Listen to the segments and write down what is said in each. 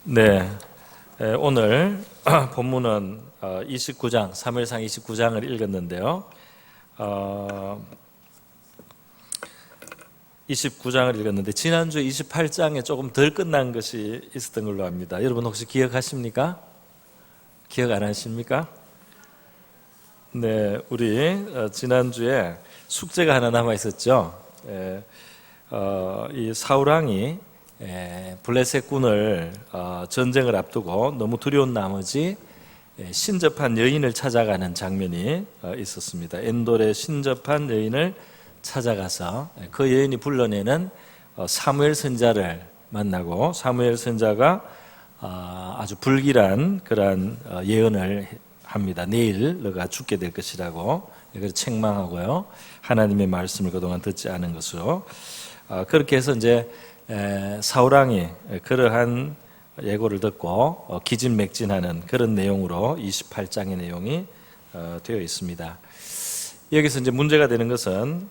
네, 오늘 본문은 29장, 사무엘상 29장을 읽었는데요. 29장을 읽었는데 지난주 28장에 조금 덜 끝난 것이 있었던 걸로 압니다. 여러분 혹시 기억하십니까? 기억 안 하십니까? 네, 우리 지난주에 숙제가 하나 남아 있었죠. 이 사울왕이 블레셋군을 전쟁을 앞두고 너무 두려운 나머지 신접한 여인을 찾아가는 장면이 있었습니다. 엔돌의 신접한 여인을 찾아가서 그 여인이 불러내는 사무엘 선지자를 만나고 사무엘 선지자가 아주 불길한 그러한 예언을 합니다. 내일 너가 죽게 될 것이라고. 그래서 책망하고요. 하나님의 말씀을 그동안 듣지 않은 것으로 그렇게 해서 이제 사울왕이 그러한 예고를 듣고 기진맥진하는 그런 내용으로 28장의 내용이 되어 있습니다. 여기서 이제 문제가 되는 것은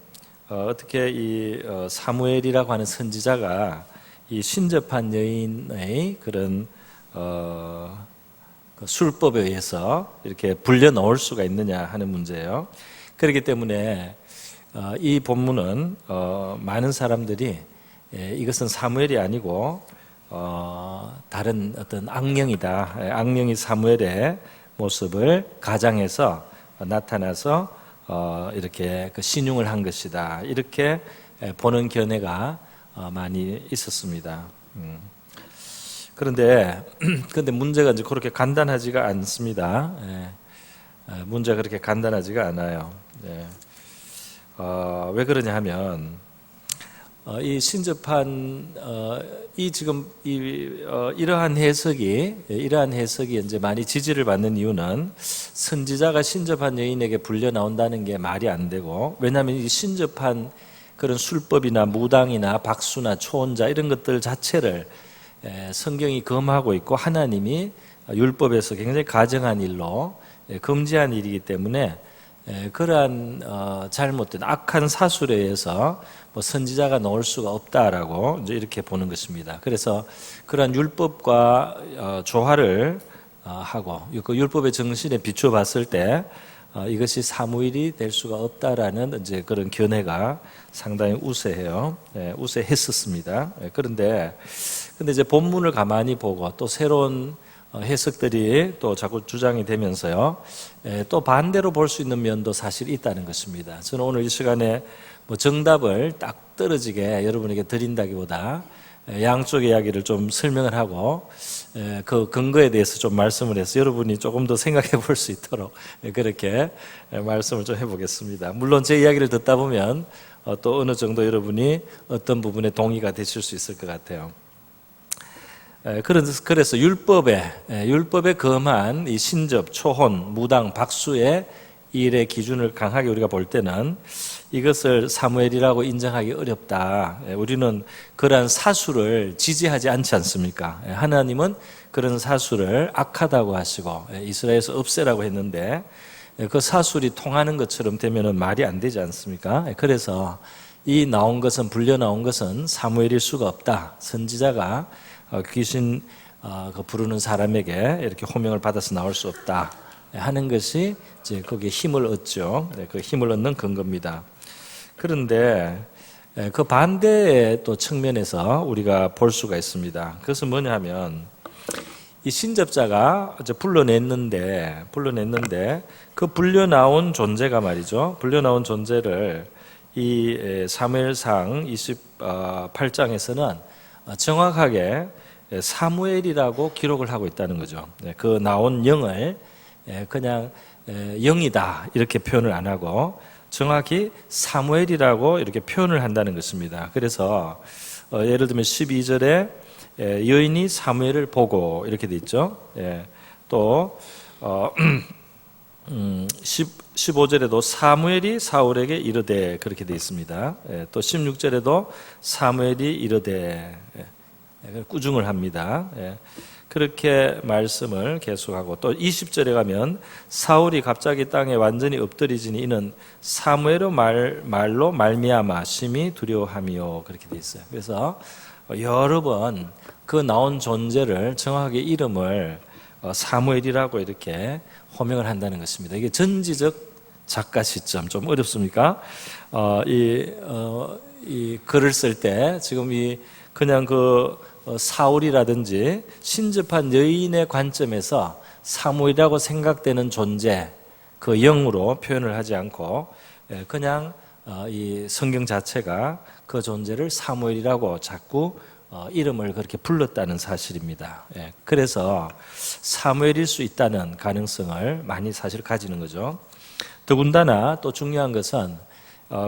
어떻게 이 사무엘이라고 하는 선지자가 이 신접한 여인의 그런 그 술법에 의해서 이렇게 불려 넣을 수가 있느냐 하는 문제예요. 그렇기 때문에 이 본문은 많은 사람들이 이것은 사무엘이 아니고 다른 어떤 악령이다. 악령이 사무엘의 모습을 가장해서 나타나서 이렇게 그 신용을 한 것이다. 이렇게 보는 견해가 많이 있었습니다. 그런데 문제가 이제 그렇게 간단하지가 않습니다. 문제가 그렇게 간단하지가 않아요. 왜 그러냐 하면 이 신접한 이러한 해석이 이제 많이 지지를 받는 이유는 선지자가 신접한 여인에게 불려 나온다는 게 말이 안 되고, 왜냐하면 이 신접한 그런 술법이나 무당이나 박수나 초혼자 이런 것들 자체를 성경이 금하고 있고 하나님이 율법에서 굉장히 가정한 일로 금지한 일이기 때문에 그러한 잘못된 악한 사술에 의해서 선지자가 넣을 수가 없다라고 이제 이렇게 보는 것입니다. 그래서 그러한 율법과 조화를 하고 그 율법의 정신에 비추어 봤을 때 이것이 사무엘이 될 수가 없다라는 이제 그런 견해가 상당히 우세해요. 우세했었습니다. 그런데 이제 본문을 가만히 보고 또 새로운 해석들이 또 자꾸 주장이 되면서요, 또 반대로 볼 수 있는 면도 사실 있다는 것입니다. 저는 오늘 이 시간에 정답을 딱 떨어지게 여러분에게 드린다기보다 양쪽의 이야기를 좀 설명을 하고 그 근거에 대해서 좀 말씀을 해서 여러분이 조금 더 생각해 볼 수 있도록 그렇게 말씀을 좀 해보겠습니다. 물론 제 이야기를 듣다 보면 또 어느 정도 여러분이 어떤 부분에 동의가 되실 수 있을 것 같아요. 그래서 율법에 금한 이 신접, 초혼, 무당, 박수의 일의 기준을 강하게 우리가 볼 때는 이것을 사무엘이라고 인정하기 어렵다. 우리는 그러한 사술을 지지하지 않지 않습니까? 하나님은 그런 사술을 악하다고 하시고 이스라엘에서 없애라고 했는데 그 사술이 통하는 것처럼 되면은 말이 안 되지 않습니까? 그래서 불려 나온 것은 사무엘일 수가 없다. 선지자가 귀신 부르는 사람에게 이렇게 호명을 받아서 나올 수 없다 하는 것이 이제 거기에 힘을 얻죠. 그 힘을 얻는 근거입니다. 그런데 그 반대의 또 측면에서 우리가 볼 수가 있습니다. 그것은 뭐냐면 이 신접자가 이제 불러냈는데 그 불려 나온 존재가 말이죠. 불려 나온 존재를 이 사무엘상 28장에서는 정확하게 사무엘이라고 기록을 하고 있다는 거죠. 그 나온 영을 그냥 영이다 이렇게 표현을 안 하고 정확히 사무엘이라고 이렇게 표현을 한다는 것입니다. 그래서 예를 들면 12절에 여인이 사무엘을 보고 이렇게 돼 있죠. 또 15절에도 사무엘이 사울에게 이르되 그렇게 돼 있습니다. 또 16절에도 사무엘이 이르되 꾸중을 합니다. 그렇게 말씀을 계속하고 또 20절에 가면 사울이 갑자기 땅에 완전히 엎드리지니 이는 사무엘의 말로 말미암아 심히 두려워함이요 그렇게 돼 있어요. 그래서 여러 번 그 나온 존재를 정확하게 이름을 사무엘이라고 이렇게 호명을 한다는 것입니다. 이게 전지적 작가 시점 좀 어렵습니까? 이 글을 쓸 때 지금 그냥 사울이라든지 신접한 여인의 관점에서 사무엘이라고 생각되는 존재 그 영으로 표현을 하지 않고 그냥 이 성경 자체가 그 존재를 사무엘이라고 자꾸 이름을 그렇게 불렀다는 사실입니다. 그래서 사무엘일 수 있다는 가능성을 많이 사실 가지는 거죠. 더군다나 또 중요한 것은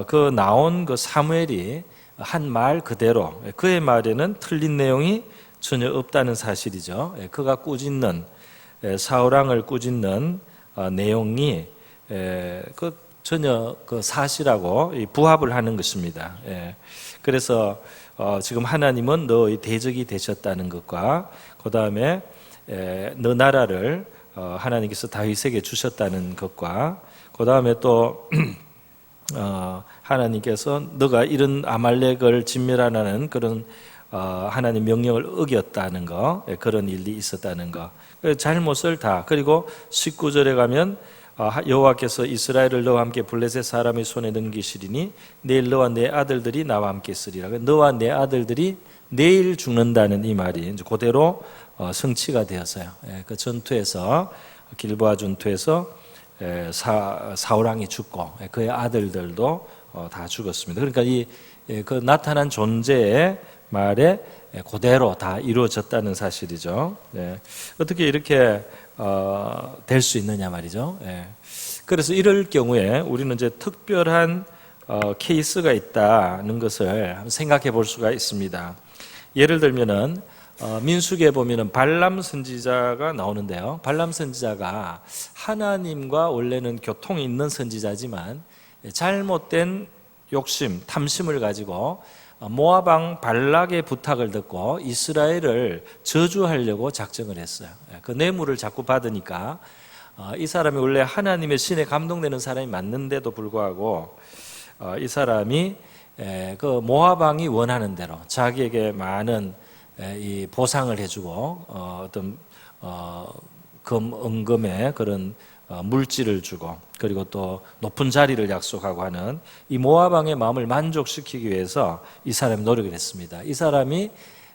그 나온 그 사무엘이 한 말 그대로 그의 말에는 틀린 내용이 전혀 없다는 사실이죠. 그가 꾸짖는 사울 왕을 꾸짖는 내용이 전혀 그 사실하고 부합을 하는 것입니다. 그래서 지금 하나님은 너의 대적이 되셨다는 것과 그 다음에 너 나라를 하나님께서 다윗에게 주셨다는 것과 그 다음에 또 하나님께서 너가 이런 아말렉을 진멸하라는 그런 하나님 명령을 어겼다는 거, 그런 일이 있었다는 거, 잘못을 다. 그리고 19절에 가면 여호와께서 이스라엘을 너와 함께 블레셋 사람의 손에 넘기시리니 내일 너와 내 아들들이 나와 함께 있으리라. 너와 내 아들들이 내일 죽는다는 이 말이 이제 그대로 성취가 되었어요. 그 전투에서 길보아 전투에서 사울 왕이 죽고 그의 아들들도 다 죽었습니다. 그러니까 그 나타난 존재의 말에 그대로 다 이루어졌다는 사실이죠. 어떻게 이렇게 될 수 있느냐 말이죠. 그래서 이럴 경우에 우리는 이제 특별한 케이스가 있다는 것을 한번 생각해 볼 수가 있습니다. 예를 들면은 민수기에 보면은 발람 선지자가 나오는데요. 발람 선지자가 하나님과 원래는 교통이 있는 선지자지만 잘못된 욕심, 탐심을 가지고 모압 왕 발락의 부탁을 듣고 이스라엘을 저주하려고 작정을 했어요. 그 뇌물을 자꾸 받으니까 이 사람이 원래 하나님의 신에 감동되는 사람이 맞는데도 불구하고 이 사람이 그 모압 왕이 원하는 대로 자기에게 많은 이 보상을 해주고 어떤 은금의 그런 물질을 주고 그리고 또 높은 자리를 약속하고 하는 이 모압 왕의 마음을 만족시키기 위해서 이 사람이 노력을 했습니다. 이 사람이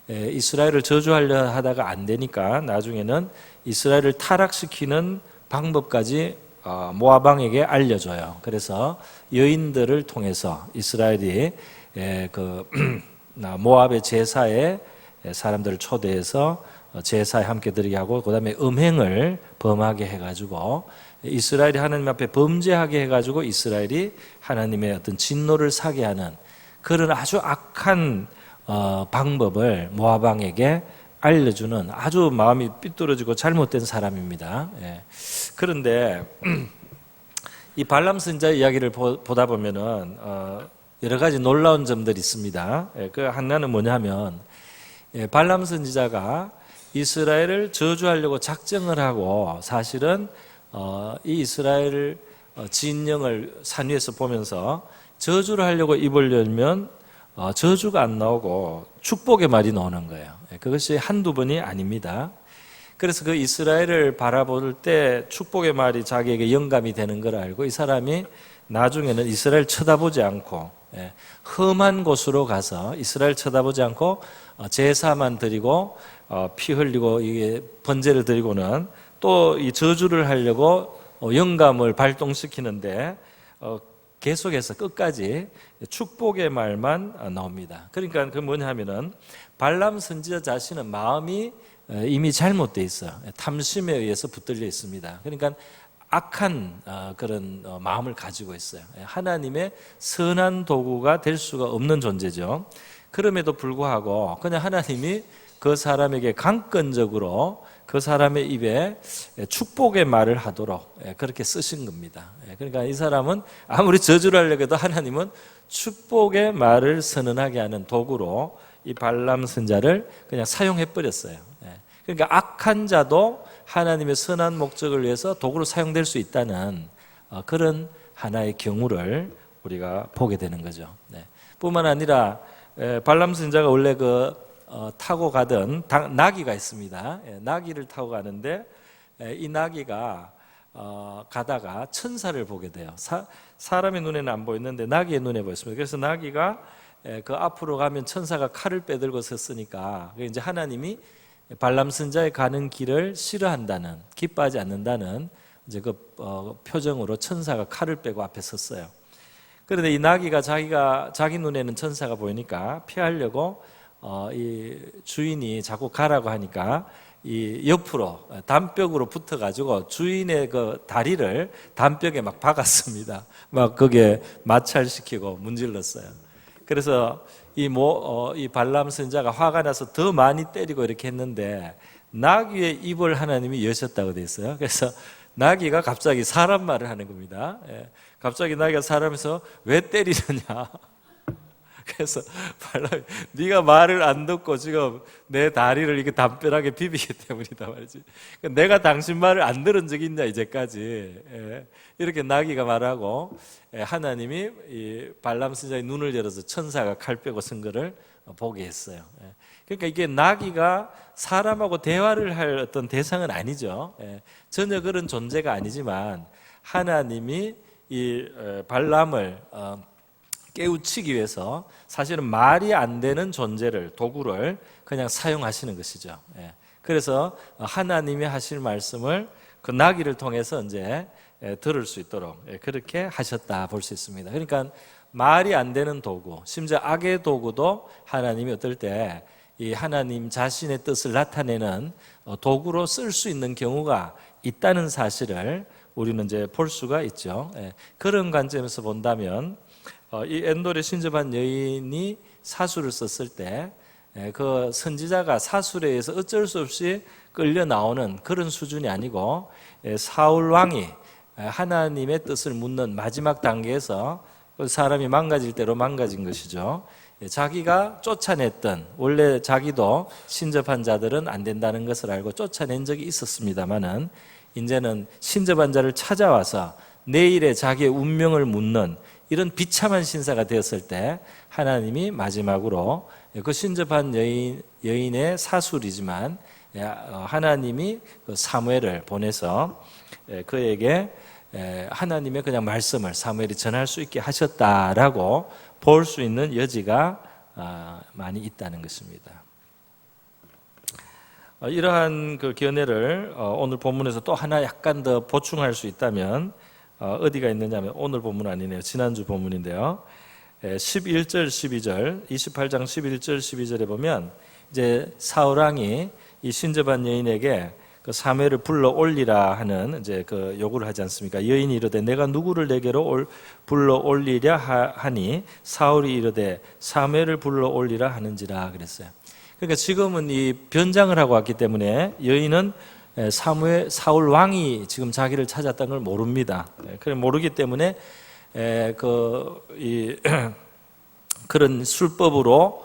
이스라엘을 저주하려 하다가 안 되니까 나중에는 이스라엘을 타락시키는 방법까지 모압 왕에게 알려줘요. 그래서 여인들을 통해서 이스라엘이 모압의 제사에 사람들을 초대해서 제사에 함께 드리게 하고 그 다음에 음행을 범하게 해가지고 이스라엘이 하나님 앞에 범죄하게 해가지고 이스라엘이 하나님의 어떤 진노를 사게 하는 그런 아주 악한 방법을 모압 왕에게 알려주는 아주 마음이 삐뚤어지고 잘못된 사람입니다. 그런데 이 발람 선지자 이야기를 보다 보면은 여러 가지 놀라운 점들이 있습니다. 그 하나는 뭐냐면 발람 선지자가 이스라엘을 저주하려고 작정을 하고 사실은 이 이스라엘 진영을 산 위에서 보면서 저주를 하려고 입으려면 저주가 안 나오고 축복의 말이 나오는 거예요. 그것이 한두 번이 아닙니다. 그래서 그 이스라엘을 바라볼 때 축복의 말이 자기에게 영감이 되는 걸 알고 이 사람이 나중에는 이스라엘 쳐다보지 않고 험한 곳으로 가서 이스라엘 쳐다보지 않고 제사만 드리고 피 흘리고 이게 번제를 드리고는 또 이 저주를 하려고 영감을 발동시키는데 계속해서 끝까지 축복의 말만 나옵니다. 그러니까 그 뭐냐면은 발람 선지자 자신은 마음이 이미 잘못되어 있어요. 탐심에 의해서 붙들려 있습니다. 그러니까 악한 그런 마음을 가지고 있어요. 하나님의 선한 도구가 될 수가 없는 존재죠. 그럼에도 불구하고 그냥 하나님이 그 사람에게 강권적으로 그 사람의 입에 축복의 말을 하도록 그렇게 쓰신 겁니다. 그러니까 이 사람은 아무리 저주를 하려고 해도 하나님은 축복의 말을 선언하게 하는 도구로 이 발람 선자를 그냥 사용해 버렸어요. 그러니까 악한 자도 하나님의 선한 목적을 위해서 도구로 사용될 수 있다는 그런 하나의 경우를 우리가 보게 되는 거죠. 뿐만 아니라 발람 선자가 원래 그 타고 가던 나귀가 있습니다. 나귀를 타고 가는데 이 나귀가 가다가 천사를 보게 돼요. 사람의 눈에는 안 보였는데 나귀의 눈에 보였습니다. 그래서 나귀가 그 앞으로 가면 천사가 칼을 빼들고 섰으니까 이제 하나님이 발람 선지자의 가는 길을 싫어한다는, 기뻐하지 않는다는 이제 그 표정으로 천사가 칼을 빼고 앞에 섰어요. 그런데 이 나귀가 자기 눈에는 천사가 보이니까 피하려고 이 주인이 자꾸 가라고 하니까 이 옆으로 담벽으로 붙어가지고 주인의 그 다리를 담벽에 막 박았습니다. 막 거기에 마찰시키고 문질렀어요. 그래서 이 발람 선지자가 화가 나서 더 많이 때리고 이렇게 했는데 나귀의 입을 하나님이 여셨다고 돼 있어요. 그래서 나귀가 갑자기 사람 말을 하는 겁니다. 갑자기 나귀가 사람에서 왜 때리느냐. 그래서 발람이 네가 말을 안 듣고 지금 내 다리를 이렇게 담벼락에 비비기 때문이다 말이지. 내가 당신 말을 안 들은 적이 있냐 이제까지. 이렇게 나귀가 말하고 하나님이 이 발람 선지자의 눈을 열어서 천사가 칼 빼고 선 거를 보게 했어요. 그러니까 이게 나귀가 사람하고 대화를 할 어떤 대상은 아니죠. 전혀 그런 존재가 아니지만 하나님이 이 발람을 깨우치기 위해서 사실은 말이 안 되는 존재를, 도구를 그냥 사용하시는 것이죠. 그래서 하나님이 하실 말씀을 그 나귀를 통해서 이제 들을 수 있도록 그렇게 하셨다 볼 수 있습니다. 그러니까 말이 안 되는 도구, 심지어 악의 도구도 하나님이 어떨 때 이 하나님 자신의 뜻을 나타내는 도구로 쓸 수 있는 경우가 있다는 사실을 우리는 이제 볼 수가 있죠. 그런 관점에서 본다면 이 엔돌에 신접한 여인이 사술을 썼을 때 그 선지자가 사술에 의해서 어쩔 수 없이 끌려 나오는 그런 수준이 아니고 사울 왕이 하나님의 뜻을 묻는 마지막 단계에서 그 사람이 망가질 대로 망가진 것이죠. 자기가 쫓아냈던, 원래 자기도 신접한 자들은 안 된다는 것을 알고 쫓아낸 적이 있었습니다만은 이제는 신접한 자를 찾아와서 내일의 자기의 운명을 묻는 이런 비참한 신사가 되었을 때 하나님이 마지막으로 그 신접한 여인의 사술이지만 하나님이 그 사무엘을 보내서 그에게 하나님의 그냥 말씀을 사무엘이 전할 수 있게 하셨다라고 볼 수 있는 여지가 많이 있다는 것입니다. 이러한 그 견해를 오늘 본문에서 또 하나 약간 더 보충할 수 있다면 어디가 있느냐면 오늘 본문 아니네요. 지난주 본문인데요. 11절 12절 28장 11절 12절에 보면 이제 사울 왕이 이 신접한 여인에게 그 사무엘을 불러 올리라 하는 이제 그 요구를 하지 않습니까? 여인이 이르되 내가 누구를 내게로 불러 올리랴 하니 사울이 이르되 사무엘을 불러 올리라 하는지라 그랬어요. 그러니까 지금은 이 변장을 하고 왔기 때문에 여인은 사울 왕이 지금 자기를 찾았다는 걸 모릅니다. 그래 모르기 때문에 그런 술법으로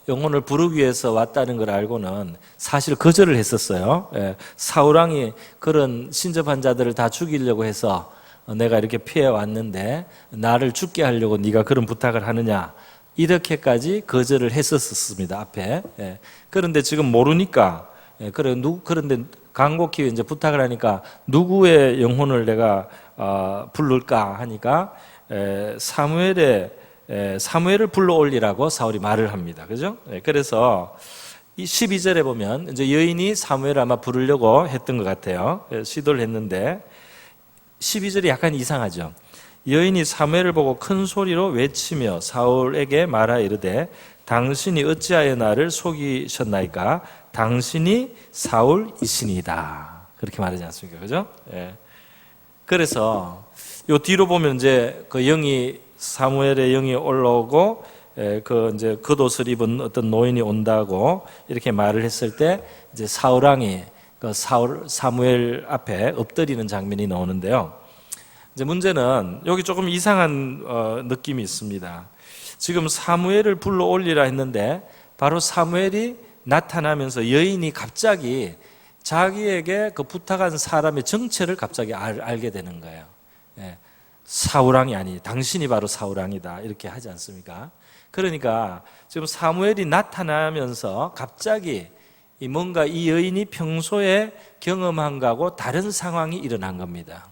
영혼을 부르기 위해서 왔다는 걸 알고는 사실 거절을 했었어요. 사울 왕이 그런 신접한 자들을 다 죽이려고 해서 내가 이렇게 피해 왔는데 나를 죽게 하려고 네가 그런 부탁을 하느냐, 이렇게까지 거절을 했었습니다. 앞에. 그런데 지금 모르니까 그런데 간곡히 이제 부탁을 하니까 누구의 영혼을 내가 부를까 하니까 사무엘을 불러 올리라고 사울이 말을 합니다. 그죠? 그래서 이 12절에 보면 이제 여인이 사무엘을 아마 부르려고 했던 것 같아요. 시도를 했는데 12절이 약간 이상하죠. 여인이 사무엘을 보고 큰 소리로 외치며 사울에게 말하 이르되 당신이 어찌하여 나를 속이셨나이까? 당신이 사울이시니이다. 그렇게 말하지 않습니까? 그죠? 그래서 요 뒤로 보면 이제 그 사무엘의 영이 올라오고 그 이제 겉옷을 입은 어떤 노인이 온다고 이렇게 말을 했을 때 이제 사울 왕이 그 사무엘 앞에 엎드리는 장면이 나오는데요. 이제 문제는 여기 조금 이상한 느낌이 있습니다. 지금 사무엘을 불러 올리라 했는데 바로 사무엘이 나타나면서 여인이 갑자기 자기에게 그 부탁한 사람의 정체를 갑자기 알게 되는 거예요. 사울왕이 아니 당신이 바로 사울왕이다 이렇게 하지 않습니까? 그러니까 지금 사무엘이 나타나면서 갑자기 뭔가 이 여인이 평소에 경험한 거하고 다른 상황이 일어난 겁니다.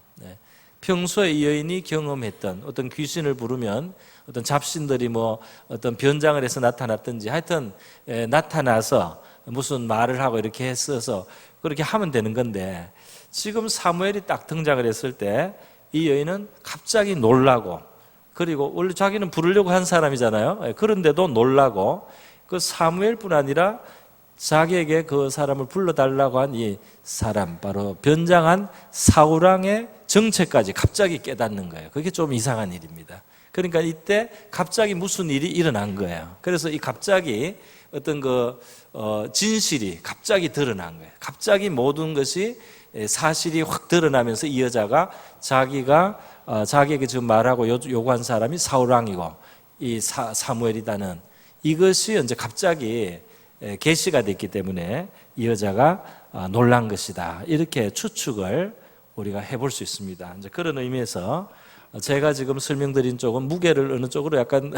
평소에 이 여인이 경험했던 어떤 귀신을 부르면 어떤 잡신들이 뭐 어떤 변장을 해서 나타났든지 하여튼 나타나서 무슨 말을 하고 이렇게 했어서 그렇게 하면 되는 건데, 지금 사무엘이 딱 등장을 했을 때 이 여인은 갑자기 놀라고, 그리고 원래 자기는 부르려고 한 사람이잖아요. 그런데도 놀라고, 그 사무엘뿐 아니라 자기에게 그 사람을 불러달라고 한 이 사람, 바로 변장한 사울왕의 정체까지 갑자기 깨닫는 거예요. 그게 좀 이상한 일입니다. 그러니까 이때 갑자기 무슨 일이 일어난 거예요. 그래서 이 갑자기 어떤 진실이 갑자기 드러난 거예요. 갑자기 모든 것이 사실이 확 드러나면서 이 여자가 자기에게 지금 말하고 요구한 사람이 사울왕이고 이 사무엘이다는 이것이 이제 갑자기 계시가 됐기 때문에 이 여자가 놀란 것이다. 이렇게 추측을 우리가 해볼 수 있습니다. 이제 그런 의미에서 제가 지금 설명드린 쪽은 무게를 어느 쪽으로 약간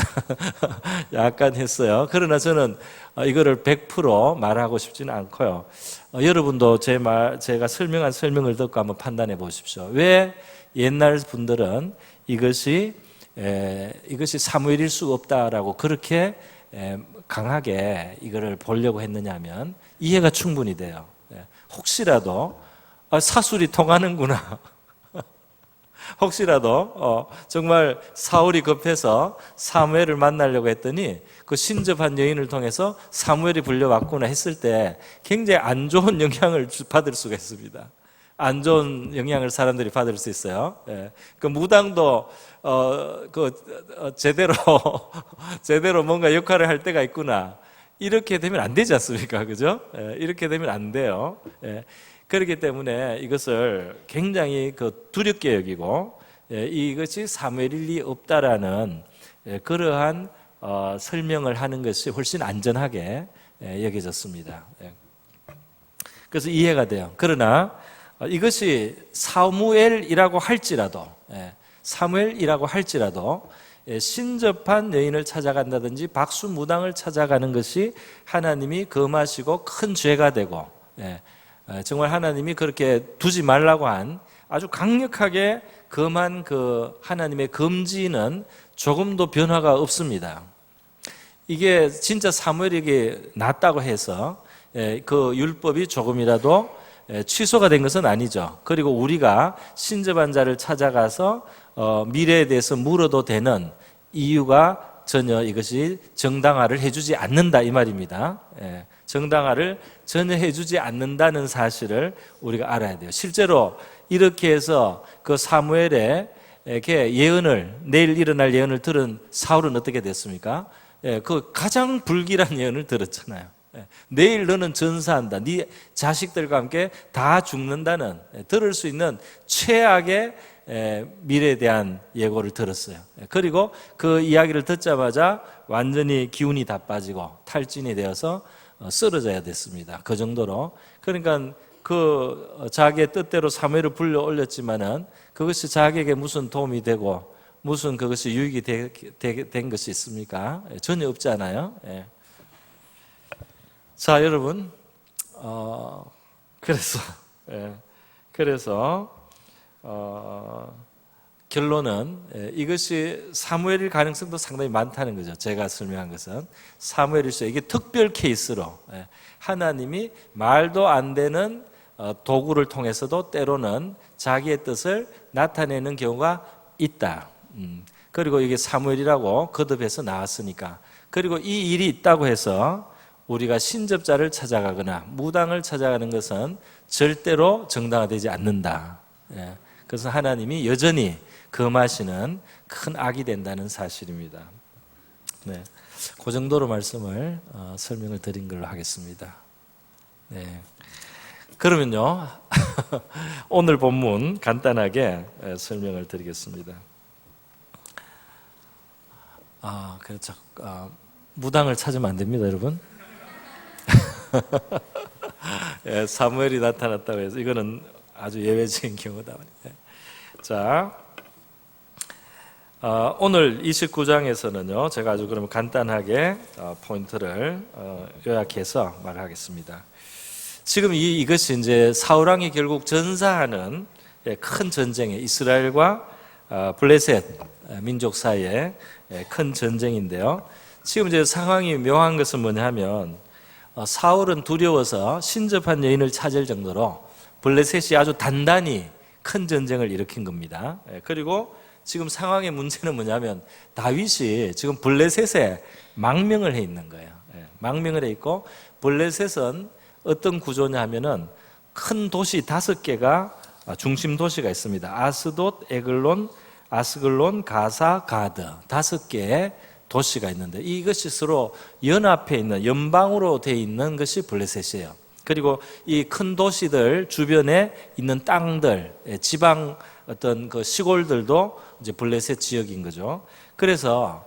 했어요. 그러나 저는 이거를 100% 말하고 싶지는 않고요. 여러분도 제가 설명한 설명을 듣고 한번 판단해 보십시오. 왜 옛날 분들은 이것이 사무엘일 수 없다라고 그렇게 강하게 이거를 보려고 했느냐 하면 이해가 충분히 돼요. 혹시라도 사술이 통하는구나. 혹시라도 정말 사울이 급해서 사무엘을 만나려고 했더니 그 신접한 여인을 통해서 사무엘이 불려왔구나 했을 때 굉장히 안 좋은 영향을 받을 수가 있습니다. 안 좋은 영향을 사람들이 받을 수 있어요. 그 무당도 제대로 뭔가 역할을 할 때가 있구나. 이렇게 되면 안 되지 않습니까? 그죠? 이렇게 되면 안 돼요. 그렇기 때문에 이것을 굉장히 두렵게 여기고 이것이 사무엘일 리 없다라는 그러한 설명을 하는 것이 훨씬 안전하게 여겨졌습니다. 그래서 이해가 돼요. 그러나 이것이 사무엘이라고 할지라도 신접한 여인을 찾아간다든지 박수무당을 찾아가는 것이 하나님이 금하시고 큰 죄가 되고 정말 하나님이 그렇게 두지 말라고 한 아주 강력하게 금한 그 하나님의 금지는 조금도 변화가 없습니다. 이게 진짜 사무엘에게 낫다고 해서 그 율법이 조금이라도 취소가 된 것은 아니죠. 그리고 우리가 신접한 자를 찾아가서 미래에 대해서 물어도 되는 이유가 전혀 이것이 정당화를 해주지 않는다 이 말입니다. 정당화를 전혀 해주지 않는다는 사실을 우리가 알아야 돼요. 실제로 이렇게 해서 그 사무엘의 내일 일어날 예언을 들은 사울은 어떻게 됐습니까? 그 가장 불길한 예언을 들었잖아요. 내일 너는 전사한다. 네 자식들과 함께 다 죽는다는 들을 수 있는 최악의 미래에 대한 예고를 들었어요. 그리고 그 이야기를 듣자마자 완전히 기운이 다 빠지고 탈진이 되어서 쓰러져야 됐습니다. 그 정도로. 그러니까 자기의 뜻대로 사무엘을 불러 올렸지만은 그것이 자기에게 무슨 도움이 되고 무슨 그것이 유익이 된 것이 있습니까? 전혀 없잖아요. 자, 여러분, 그래서 결론은 이것이 사무엘일 가능성도 상당히 많다는 거죠. 제가 설명한 것은 사무엘일 수, 이게 특별 케이스로 하나님이 말도 안 되는 도구를 통해서도 때로는 자기의 뜻을 나타내는 경우가 있다. 그리고 이게 사무엘이라고 거듭해서 나왔으니까. 그리고 이 일이 있다고 해서 우리가 신접자를 찾아가거나 무당을 찾아가는 것은 절대로 정당화되지 않는다. 그래서 하나님이 여전히 금하시는 큰 악이 된다는 사실입니다. 그 정도로 말씀을 설명을 드린 걸로 하겠습니다. 그러면요, 오늘 본문 간단하게 설명을 드리겠습니다. 그렇죠. 무당을 찾으면 안 됩니다, 여러분. 사무엘이 나타났다고 해서 이거는 아주 예외적인 경우다. 자, 오늘 29장에서는요, 제가 아주 그러면 간단하게 포인트를 요약해서 말하겠습니다. 지금 이것이 이제 사울 왕이 결국 전사하는 큰 전쟁에 이스라엘과 블레셋 민족 사이에 큰 전쟁인데요. 지금 이제 상황이 묘한 것은 뭐냐면 사울은 두려워서 신접한 여인을 찾을 정도로 블레셋이 아주 단단히 큰 전쟁을 일으킨 겁니다. 그리고 지금 상황의 문제는 뭐냐면 다윗이 지금 블레셋에 망명을 해 있는 거예요. 망명을 해 있고 블레셋은 어떤 구조냐 하면은 큰 도시 5개가 중심 도시가 있습니다. 아스돗, 에글론, 아스글론, 가사, 가드 5개의 도시가 있는데 이것이 서로 연합해 있는 연방으로 되어 있는 것이 블레셋이에요. 그리고 이 큰 도시들 주변에 있는 땅들, 지방 어떤 그 시골들도 이제 블레셋 지역인 거죠. 그래서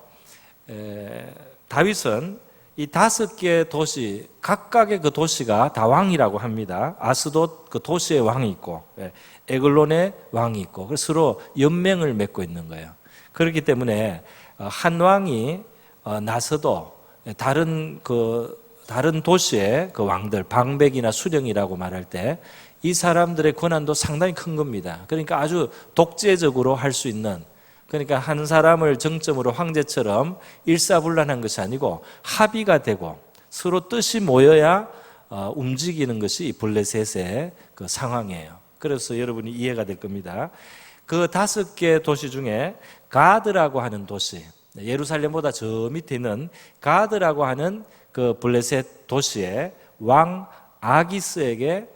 다윗은 이 5개 도시 각각의 그 도시가 다 왕이라고 합니다. 아스돗 그 도시의 왕이 있고 에글론의 왕이 있고 그래서 서로 연맹을 맺고 있는 거예요. 그렇기 때문에 한 왕이 나서도 다른 도시의 그 왕들 방백이나 수령이라고 말할 때 이 사람들의 권한도 상당히 큰 겁니다. 그러니까 아주 독재적으로 할 수 있는, 그러니까 한 사람을 정점으로 황제처럼 일사불란한 것이 아니고 합의가 되고 서로 뜻이 모여야 움직이는 것이 이 블레셋의 그 상황이에요. 그래서 여러분이 이해가 될 겁니다. 그 5개 도시 중에 가드라고 하는 도시, 예루살렘보다 저 밑에 있는 가드라고 하는 그 블레셋 도시의 왕 아기스에게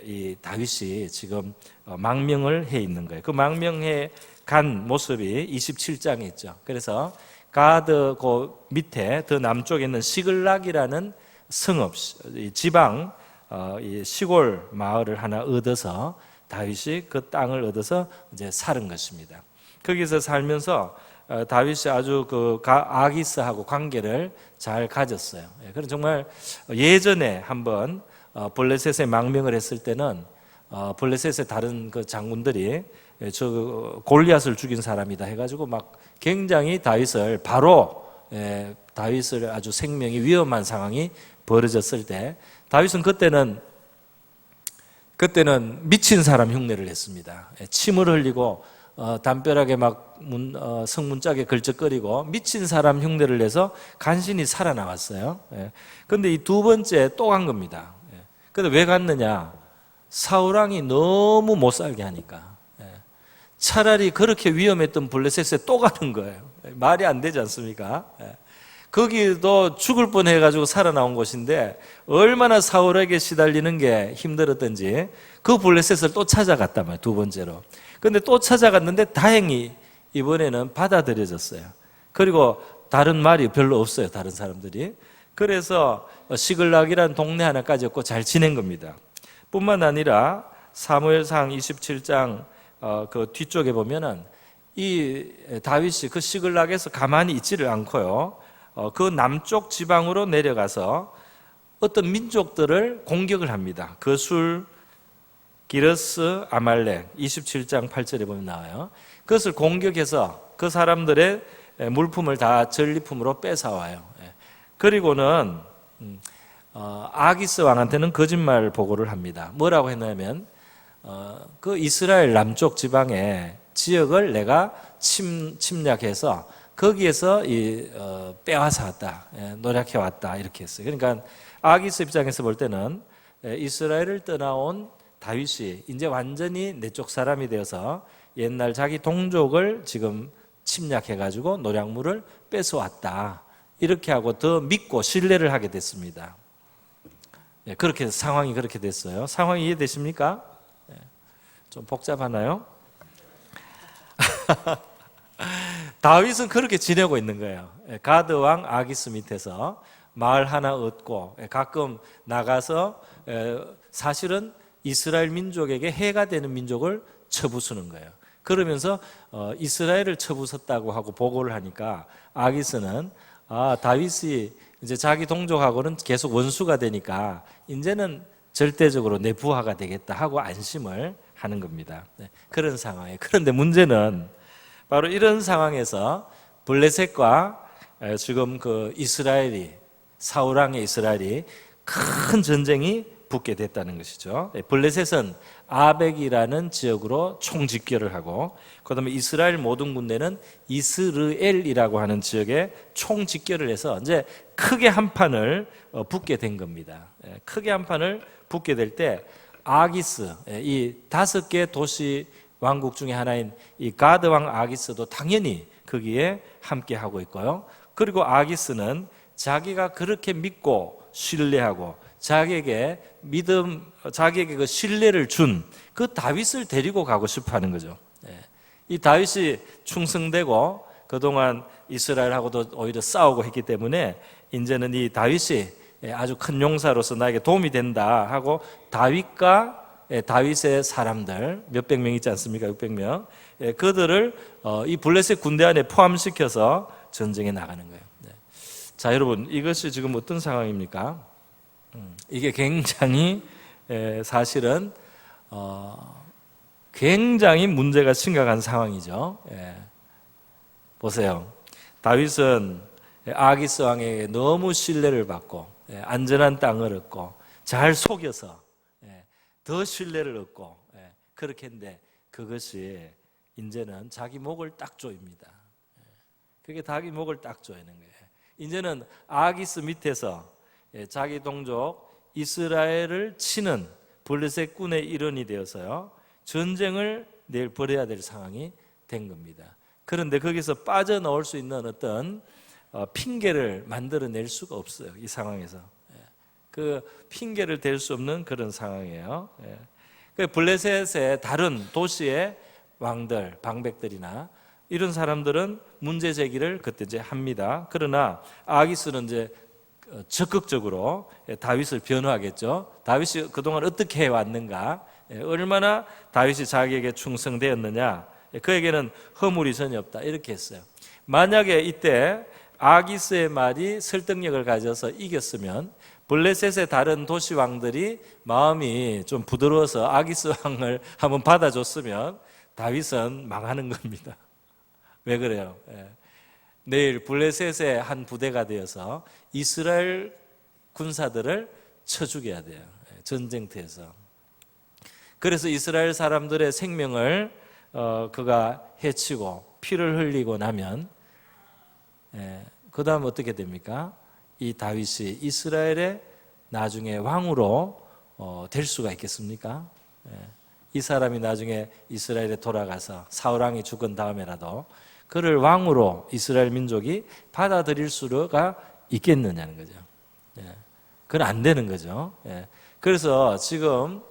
이 다윗이 지금 망명을 해 있는 거예요. 그 망명해 간 모습이 27장에 있죠. 그래서 가드 그 밑에 더 남쪽에 있는 시글락이라는 성읍, 지방 시골 마을을 하나 얻어서 다윗이 그 땅을 얻어서 이제 살은 것입니다. 거기서 살면서 다윗이 아주 그 아기스하고 관계를 잘 가졌어요. 그래서 정말 예전에 한번 블레셋에 망명을 했을 때는 블레셋의 다른 그 장군들이 저 골리앗을 죽인 사람이다 해가지고 막 굉장히 다윗을 아주 생명이 위험한 상황이 벌어졌을 때 다윗은 그때는 미친 사람 흉내를 냈습니다. 침을 흘리고 담벼락에 막 성문짝에 걸쩍거리고 미친 사람 흉내를 내서 간신히 살아나왔어요. 그런데 이 두 번째 또 간 겁니다. 근데 왜 갔느냐? 사울왕이 너무 못 살게 하니까. 차라리 그렇게 위험했던 블레셋에 또 가는 거예요. 말이 안 되지 않습니까? 거기도 죽을 뻔해가지고 살아나온 곳인데 얼마나 사울에게 시달리는 게 힘들었던지 그 블레셋을 또 찾아갔단 말이에요. 두 번째로. 근데 또 찾아갔는데 다행히 이번에는 받아들여졌어요. 그리고 다른 말이 별로 없어요. 다른 사람들이. 그래서 시글락이라는 동네 하나까지 없고 잘 지낸 겁니다. 뿐만 아니라 사무엘상 27장 그 뒤쪽에 보면은 이 다윗이 그 시글락에서 가만히 있지를 않고요. 그 남쪽 지방으로 내려가서 어떤 민족들을 공격을 합니다. 거술, 기르스, 아말렉 27장 8절에 보면 나와요. 그것을 공격해서 그 사람들의 물품을 다 전리품으로 뺏어와요. 그리고는 아기스 왕한테는 거짓말 보고를 합니다. 뭐라고 했냐면 그 이스라엘 남쪽 지방의 지역을 내가 침략해서 거기에서 빼앗아 왔다, 노력해 왔다 이렇게 했어요. 그러니까 아기스 입장에서 볼 때는 이스라엘을 떠나온 다윗이 이제 완전히 내 쪽 사람이 되어서 옛날 자기 동족을 지금 침략해가지고 노략물을 뺏어왔다 이렇게 하고 더 믿고 신뢰를 하게 됐습니다. 그렇게 상황이 그렇게 됐어요. 상황이 이해되십니까? 좀 복잡하나요? 다윗은 그렇게 지내고 있는 거예요. 가드 왕 아기스 밑에서 마을 하나 얻고 가끔 나가서 사실은 이스라엘 민족에게 해가 되는 민족을 쳐부수는 거예요. 그러면서 이스라엘을 쳐부쉈다고 하고 보고를 하니까 아기스는 다윗이 이제 자기 동족하고는 계속 원수가 되니까 이제는 절대적으로 내 부하가 되겠다 하고 안심을 하는 겁니다. 그런 상황이에요. 그런데 문제는 바로 이런 상황에서 블레셋과 지금 그 이스라엘이, 사울 왕의 이스라엘이 큰 전쟁이 붙게 됐다는 것이죠. 블레셋은 아벡이라는 지역으로 총집결을 하고, 그다음에 이스라엘 모든 군대는 이스르엘이라고 하는 지역에 총집결을 해서 이제 크게 한 판을 붙게 된 겁니다. 크게 한 판을 붙게 될 때 아기스, 이 5개 도시 왕국 중에 하나인 이 가드 왕 아기스도 당연히 거기에 함께 하고 있고요. 그리고 아기스는 자기가 그렇게 믿고 신뢰하고 자기에게 그 신뢰를 준 그 다윗을 데리고 가고 싶어 하는 거죠. 이 다윗이 충성되고 그동안 이스라엘하고도 오히려 싸우고 했기 때문에 이제는 이 다윗이 아주 큰 용사로서 나에게 도움이 된다 하고 다윗과 다윗의 사람들 몇백 명 있지 않습니까? 600명. 그들을 이 블레셋 군대 안에 포함시켜서 전쟁에 나가는 거예요. 자, 여러분, 이것이 지금 어떤 상황입니까? 이게 굉장히 사실은 굉장히 문제가 심각한 상황이죠. 보세요. 다윗은 아기스 왕에게 너무 신뢰를 받고 안전한 땅을 얻고 잘 속여서 더 신뢰를 얻고 그렇게 했는데 그것이 이제는 자기 목을 딱 조입니다. 그게 자기 목을 딱 조이는 거예요. 이제는 아기스 밑에서 자기 동족 이스라엘을 치는 블레셋 군의 일원이 되어서요, 전쟁을 내일 벌여야 될 상황이 된 겁니다. 그런데 거기서 빠져나올 수 있는 어떤 핑계를 만들어낼 수가 없어요. 이 상황에서 그 핑계를 댈 수 없는 그런 상황이에요. 그 블레셋의 다른 도시의 왕들, 방백들이나 이런 사람들은 문제 제기를 그때 이제 합니다. 그러나 아기스는 이제 적극적으로 다윗을 변호하겠죠. 다윗이 그동안 어떻게 해왔는가, 얼마나 다윗이 자기에게 충성되었느냐, 그에게는 허물이 전혀 없다, 이렇게 했어요. 만약에 이때 아기스의 말이 설득력을 가져서 이겼으면 블레셋의 다른 도시 왕들이 마음이 좀 부드러워서 아기스 왕을 한번 받아줬으면 다윗은 망하는 겁니다. 왜 그래요? 내일 블레셋의 한 부대가 되어서 이스라엘 군사들을 쳐 죽여야 돼요. 전쟁터에서. 그래서 이스라엘 사람들의 생명을 그가 해치고 피를 흘리고 나면 그 다음 어떻게 됩니까? 이 다윗이 이스라엘의 나중에 왕으로 될 수가 있겠습니까? 이 사람이 나중에 이스라엘에 돌아가서 사울 왕이 죽은 다음에라도 그를 왕으로 이스라엘 민족이 받아들일 수가 있겠느냐는 거죠. 그건 안 되는 거죠. 그래서 지금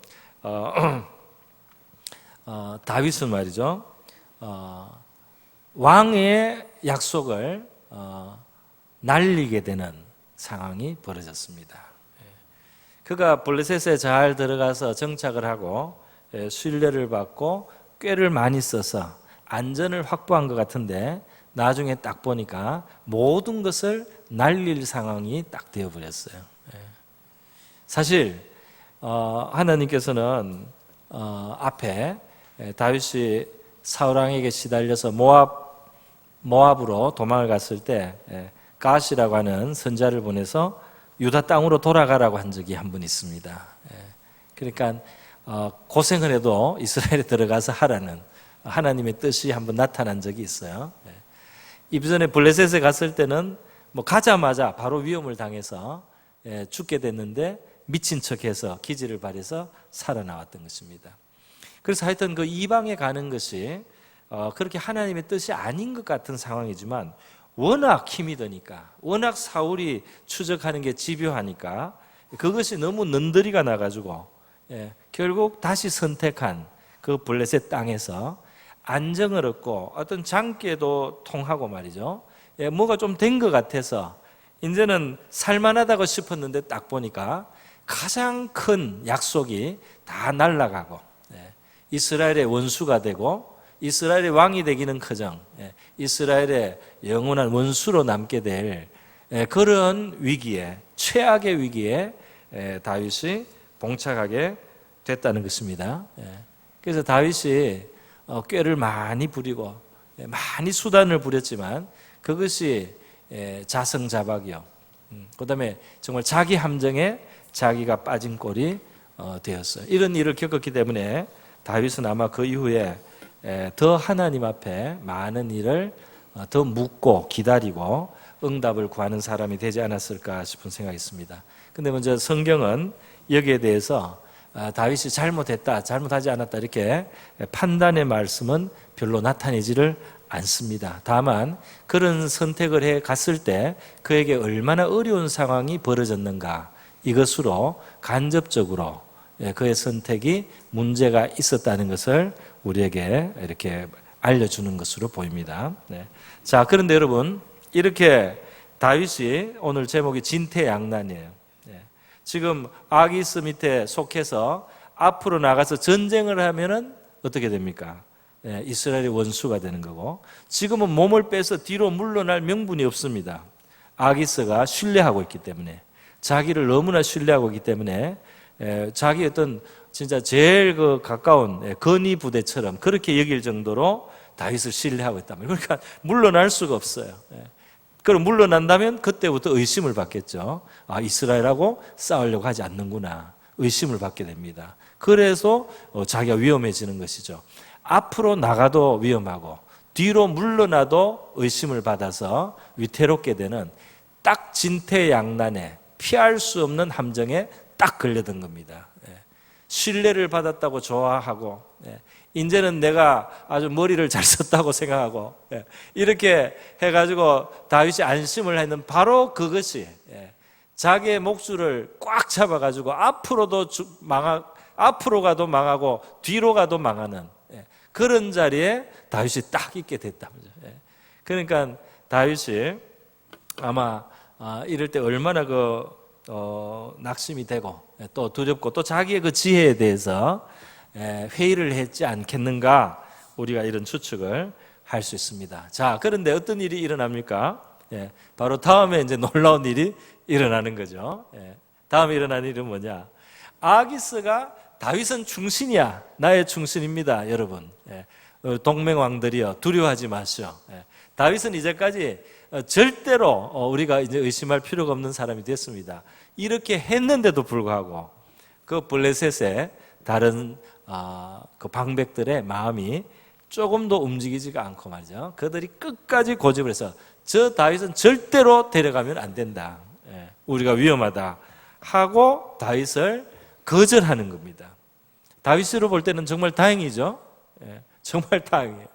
다윗은 말이죠, 왕의 약속을 날리게 되는 상황이 벌어졌습니다. 그가 블레셋에 잘 들어가서 정착을 하고 신뢰를 받고 꾀를 많이 써서 안전을 확보한 것 같은데 나중에 딱 보니까 모든 것을 날릴 상황이 딱 되어버렸어요. 사실 하나님께서는 앞에 다윗이 사울 왕에게 시달려서 모압으로 도망을 갔을 때 가시라고 하는 선자를 보내서 유다 땅으로 돌아가라고 한 적이 한 번 있습니다. 그러니까 고생을 해도 이스라엘에 들어가서 하라는 하나님의 뜻이 한번 나타난 적이 있어요. 이전에 블레셋에 갔을 때는 가자마자 바로 위험을 당해서 죽게 됐는데 미친 척해서 기지를 발해서 살아나왔던 것입니다. 그래서 하여튼 그 이방에 가는 것이 그렇게 하나님의 뜻이 아닌 것 같은 상황이지만 워낙 힘이 드니까, 워낙 사울이 추적하는 게 집요하니까 그것이 너무 는더리가 나가지고 결국 다시 선택한 그 블레셋 땅에서 안정을 얻고 어떤 장기에도 통하고 말이죠. 뭐가 좀 된 것 같아서 이제는 살만하다고 싶었는데 딱 보니까 가장 큰 약속이 다 날아가고 이스라엘의 원수가 되고 이스라엘의 왕이 되기는커녕 이스라엘의 영원한 원수로 남게 될 그런 위기에, 최악의 위기에 다윗이 봉착하게 됐다는 것입니다. 그래서 다윗이 꾀를 많이 부리고 많이 수단을 부렸지만 그것이 자성자박이요. 그다음에 정말 자기 함정에 자기가 빠진 꼴이 되었어요. 이런 일을 겪었기 때문에 다윗은 아마 그 이후에 더 하나님 앞에 많은 일을 더 묻고 기다리고 응답을 구하는 사람이 되지 않았을까 싶은 생각이 있습니다. 근데 먼저 성경은 여기에 대해서 다윗이 잘못했다, 잘못하지 않았다 이렇게 판단의 말씀은 별로 나타내지를 않습니다. 다만 그런 선택을 해 갔을 때 그에게 얼마나 어려운 상황이 벌어졌는가, 이것으로 간접적으로 그의 선택이 문제가 있었다는 것을 우리에게 이렇게 알려주는 것으로 보입니다. 자, 그런데 여러분, 이렇게 다윗이 오늘 제목이 진퇴양난이에요. 지금 아기스 밑에 속해서 앞으로 나가서 전쟁을 하면은 어떻게 됩니까? 이스라엘의 원수가 되는 거고, 지금은 몸을 빼서 뒤로 물러날 명분이 없습니다. 아기스가 신뢰하고 있기 때문에, 자기를 너무나 신뢰하고 있기 때문에 자기 어떤 진짜 제일 그 가까운 건의 부대처럼 그렇게 여길 정도로 다윗을 신뢰하고 있단 말이에요. 그러니까 물러날 수가 없어요. 그럼 물러난다면 그때부터 의심을 받겠죠. 아, 이스라엘하고 싸우려고 하지 않는구나. 의심을 받게 됩니다. 그래서 자기가 위험해지는 것이죠. 앞으로 나가도 위험하고 뒤로 물러나도 의심을 받아서 위태롭게 되는 딱 진퇴양난에 피할 수 없는 함정에 딱 걸려든 겁니다. 신뢰를 받았다고 좋아하고 이제는 내가 아주 머리를 잘 썼다고 생각하고 이렇게 해가지고 다윗이 안심을 했는 바로 그것이 자기의 목줄을 꽉 잡아가지고 앞으로 가도 망하고 뒤로 가도 망하는 그런 자리에 다윗이 딱 있게 됐다. 그러니까 다윗이 아마 이럴 때 얼마나 낙심이 되고 또 두렵고 또 자기의 그 지혜에 대해서 회의를 했지 않겠는가, 우리가 이런 추측을 할 수 있습니다. 자, 그런데 어떤 일이 일어납니까? 바로 다음에 이제 놀라운 일이 일어나는 거죠. 다음에 일어나는 일은 뭐냐? 아기스가 다윗은 충신이야, 나의 충신입니다, 여러분. 동맹왕들이여 두려워하지 마시오. 다윗은 이제까지 절대로 우리가 이제 의심할 필요가 없는 사람이 됐습니다. 이렇게 했는데도 불구하고 그 블레셋의 다른 그 방백들의 마음이 조금도 움직이지가 않고 말이죠. 그들이 끝까지 고집을 해서 저 다윗은 절대로 데려가면 안 된다. 우리가 위험하다 하고 다윗을 거절하는 겁니다. 다윗으로 볼 때는 정말 다행이죠. 정말 다행이에요.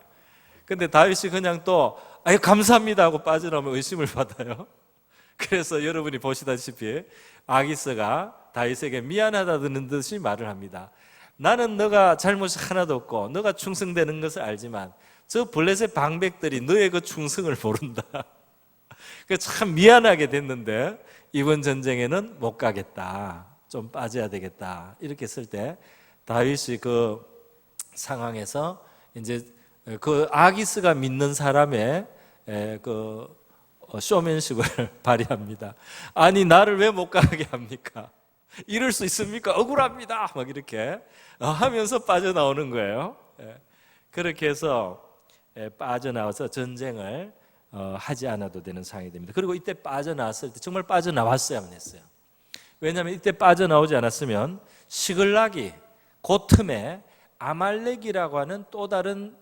근데 다윗이 그냥 또 아유 감사합니다 하고 빠져나오면 의심을 받아요. 그래서 여러분이 보시다시피 아기스가 다윗에게 미안하다는 듯이 말을 합니다. 나는 너가 잘못이 하나도 없고 너가 충성되는 것을 알지만 저 블레셋 방백들이 너의 그 충성을 모른다. 참 미안하게 됐는데 이번 전쟁에는 못 가겠다. 좀 빠져야 되겠다. 이렇게 했을 때 다윗이 그 상황에서 이제 그 아기스가 믿는 사람의 그 쇼맨십을 발휘합니다. 아니 나를 왜 못 가게 합니까? 이럴 수 있습니까? 억울합니다. 막 이렇게 하면서 빠져나오는 거예요. 그렇게 해서 빠져나와서 전쟁을 하지 않아도 되는 상황이 됩니다. 그리고 이때 빠져나왔을 때 정말 빠져나왔어야만 했어요. 왜냐하면 이때 빠져나오지 않았으면 시글락이 그 틈에 아말렉이라고 하는 또 다른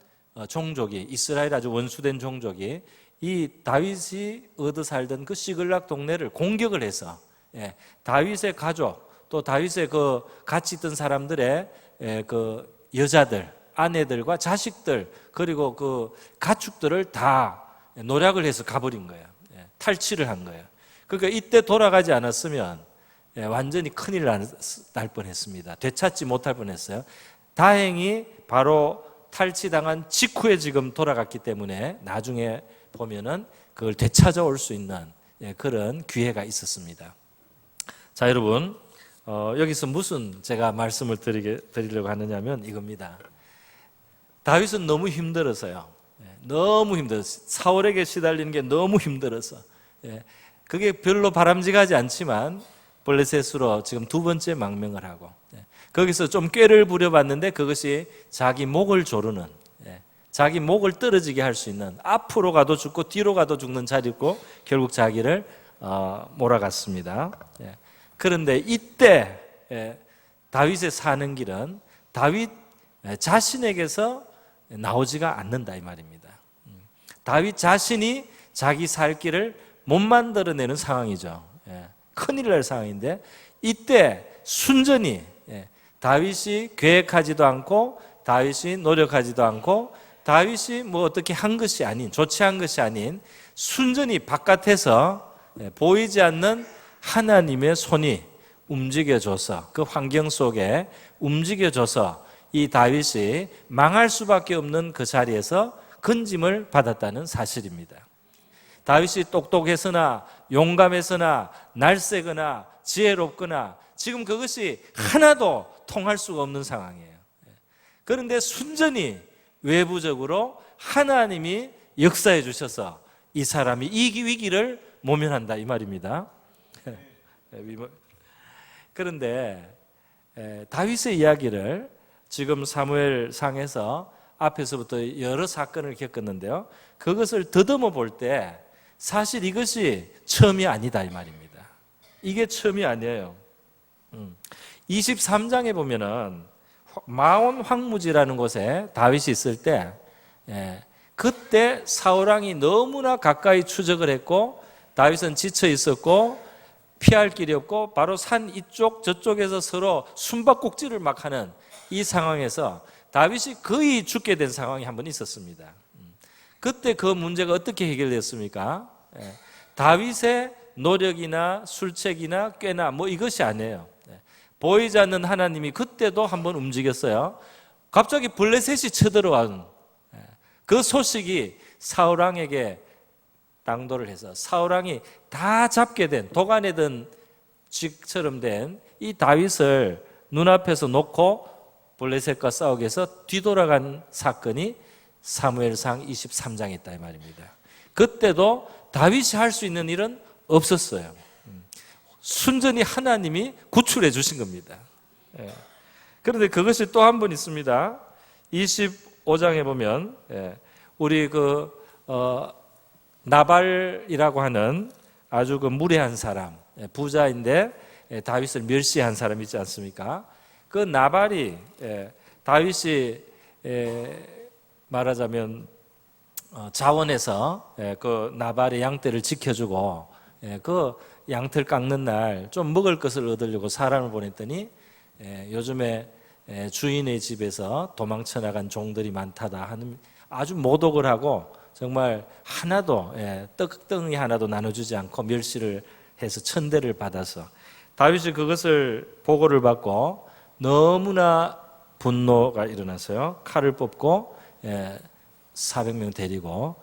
종족이, 이스라엘 아주 원수된 종족이 이 다윗이 얻어 살던 그 시글락 동네를 공격을 해서 다윗의 가족 또 다윗의 그 같이 있던 사람들의 그 여자들, 아내들과 자식들 그리고 그 가축들을 다 노략을 해서 가버린 거예요. 탈취를 한 거예요. 그러니까 이때 돌아가지 않았으면 완전히 큰일 날 뻔했습니다. 되찾지 못할 뻔했어요. 다행히 바로 탈취당한 직후에 지금 돌아갔기 때문에 나중에 보면은 그걸 되찾아올 수 있는 그런 기회가 있었습니다. 자, 여러분, 여기서 무슨 제가 말씀을 드리려고 하느냐면 이겁니다. 다윗은 너무 힘들어서요. 너무 힘들어서 사울에게 시달리는 게 너무 힘들어서 그게 별로 바람직하지 않지만 블레셋으로 지금 두 번째 망명을 하고 거기서 좀 꾀를 부려봤는데 그것이 자기 목을 조르는 자기 목을 떨어지게 할 수 있는, 앞으로 가도 죽고 뒤로 가도 죽는 자리고 결국 자기를 몰아갔습니다. 그런데 이때 다윗의 사는 길은 다윗 자신에게서 나오지가 않는다 이 말입니다. 다윗 자신이 자기 살 길을 못 만들어내는 상황이죠. 큰일 날 상황인데 이때 순전히 다윗이 계획하지도 않고 다윗이 노력하지도 않고 다윗이 뭐 어떻게 한 것이 아닌, 조치한 것이 아닌 순전히 바깥에서 보이지 않는 하나님의 손이 움직여줘서, 그 환경 속에 움직여줘서 이 다윗이 망할 수밖에 없는 그 자리에서 건짐을 받았다는 사실입니다. 다윗이 똑똑해서나 용감해서나 날쌔거나 지혜롭거나 지금 그것이 하나도 통할 수가 없는 상황이에요. 그런데 순전히 외부적으로 하나님이 역사해 주셔서 이 사람이 이 위기를 모면한다 이 말입니다. 그런데 다윗의 이야기를 지금 사무엘상에서 앞에서부터 여러 사건을 겪었는데요, 그것을 더듬어 볼 때 사실 이것이 처음이 아니다 이 말입니다. 이게 처음이 아니에요. 23장에 보면은 마온 황무지라는 곳에 다윗이 있을 때 그때 사울왕이 너무나 가까이 추적을 했고 다윗은 지쳐 있었고 피할 길이 없고 바로 산 이쪽 저쪽에서 서로 숨바꼭질을 막 하는 이 상황에서 다윗이 거의 죽게 된 상황이 한 번 있었습니다. 그때 그 문제가 어떻게 해결됐습니까? 다윗의 노력이나 술책이나 꾀나 뭐 이것이 아니에요. 보이지 않는 하나님이 그때도 한번 움직였어요. 갑자기 블레셋이 쳐들어온 그 소식이 사울왕에게 당도를 해서 사울왕이 다 잡게 된, 도간에 든 쥐처럼 된 이 다윗을 눈앞에서 놓고 블레셋과 싸우기 위해서 뒤돌아간 사건이 사무엘상 23장에 있다 이 말입니다. 그때도 다윗이 할 수 있는 일은 없었어요. 순전히 하나님이 구출해 주신 겁니다. 그런데 그것이 또 한 번 있습니다. 25장에 보면 우리 나발이라고 하는 아주 무례한 사람, 부자인데 다윗을 멸시한 사람 있지 않습니까? 그 나발이 다윗이 말하자면 자원해서 그 나발의 양떼를 지켜주고 그 양털 깎는 날 좀 먹을 것을 얻으려고 사람을 보냈더니 요즘에 주인의 집에서 도망쳐 나간 종들이 많다다 하는 아주 모독을 하고 정말 하나도 떡덩이 하나도 나눠주지 않고 멸시를 해서 천대를 받아서 다윗이 그것을 보고를 받고 너무나 분노가 일어나서요 칼을 뽑고 400명 데리고